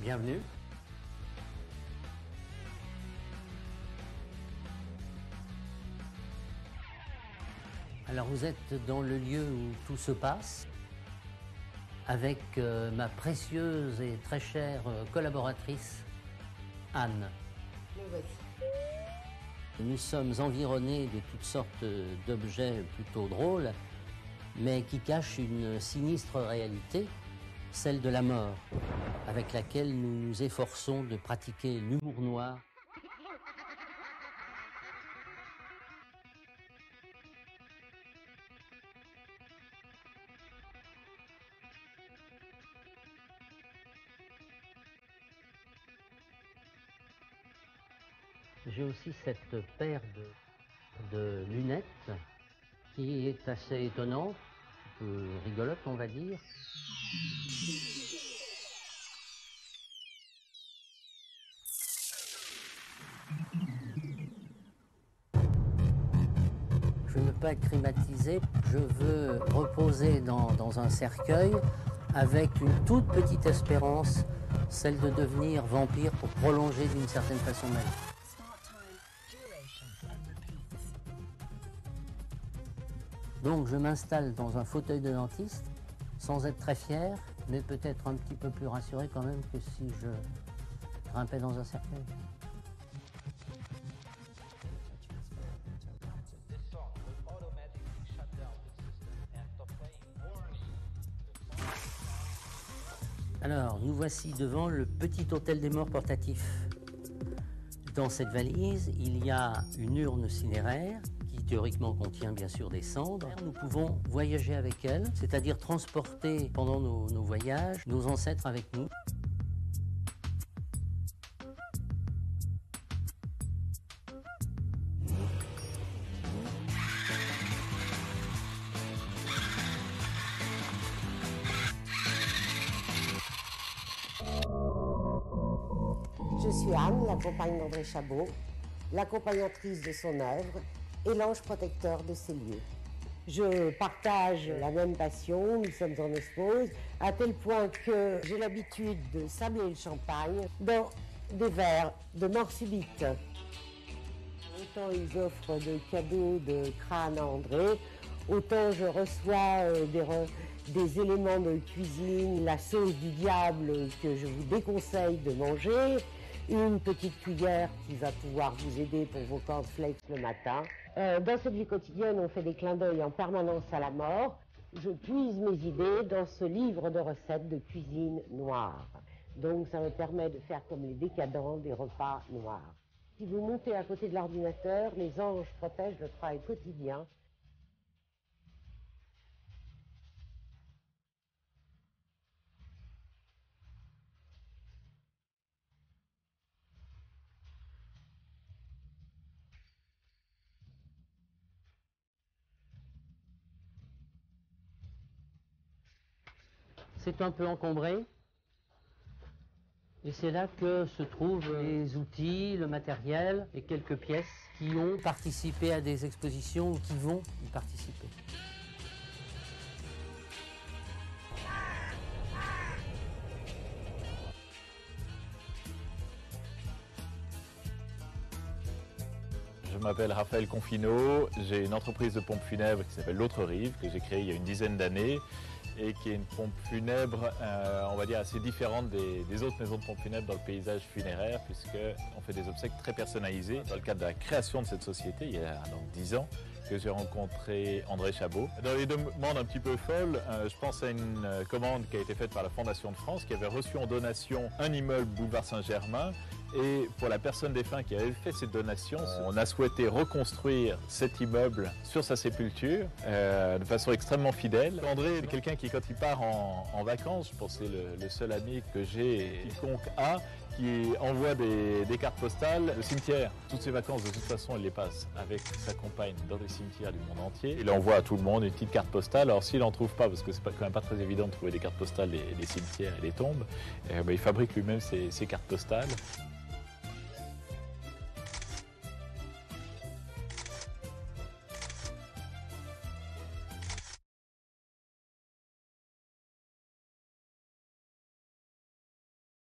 Bienvenue. Alors vous êtes dans le lieu où tout se passe, avec ma précieuse et très chère collaboratrice, Anne. Me voici. Nous sommes environnés de toutes sortes d'objets plutôt drôles, mais qui cachent une sinistre réalité, celle de la mort, avec laquelle nous nous efforçons de pratiquer l'humour noir. J'ai aussi cette paire de lunettes qui est assez étonnante, un peu rigolote on va dire. Je ne veux pas être climatisé, je veux reposer dans un cercueil avec une toute petite espérance, celle de devenir vampire pour prolonger d'une certaine façon ma vie. Donc je m'installe dans un fauteuil de dentiste, sans être très fier, mais peut-être un petit peu plus rassuré quand même que si je grimpais dans un cercueil. Alors, nous voici devant le petit hôtel des morts portatif. Dans cette valise, il y a une urne cinéraire qui théoriquement contient bien sûr des cendres. Nous pouvons voyager avec elle, c'est-à-dire transporter pendant nos voyages nos ancêtres avec nous. Je suis Anne, la compagne d'André Chabot, l'accompagnatrice de son œuvre et l'ange protecteur de ses lieux. Je partage la même passion, nous sommes en osmose, à tel point que j'ai l'habitude de sabler le champagne dans des verres de mort subite. Autant ils offrent de cadeaux de crâne à André, autant je reçois des éléments de cuisine, la sauce du diable que je vous déconseille de manger, une petite cuillère qui va pouvoir vous aider pour vos cornflakes le matin. Dans cette vie quotidienne, on fait des clins d'œil en permanence à la mort. Je puise mes idées dans ce livre de recettes de cuisine noire. Donc ça me permet de faire comme les décadents des repas noirs. Si vous montez à côté de l'ordinateur, les anges protègent le travail quotidien. C'est un peu encombré. Et c'est là que se trouvent les outils, le matériel et quelques pièces qui ont participé à des expositions ou qui vont y participer. Je m'appelle Raphaël Confineau, j'ai une entreprise de pompes funèbres qui s'appelle L'Autre Rive, que j'ai créée il y a une dizaine d'années et qui est une pompe funèbre, on va dire, assez différente des autres maisons de pompes funèbres dans le paysage funéraire, puisqu'on fait des obsèques très personnalisées. Dans le cadre de la création de cette société, il y a donc 10 ans, que j'ai rencontré André Chabot. Dans les demandes un petit peu folles, je pense à une commande qui a été faite par la Fondation de France, qui avait reçu en donation un immeuble boulevard Saint-Germain. Et pour la personne défunte qui avait fait cette donation, on a souhaité reconstruire cet immeuble sur sa sépulture de façon extrêmement fidèle. André est quelqu'un qui, quand il part en vacances, je pense que c'est le seul ami que j'ai, quiconque a, qui envoie des cartes postales de cimetière. Toutes ses vacances, de toute façon, il les passe avec sa compagne dans des cimetières du monde entier. Il envoie à tout le monde une petite carte postale. Alors s'il n'en trouve pas, parce que c'est quand même pas très évident de trouver des cartes postales des cimetières et des tombes, il fabrique lui-même ses cartes postales.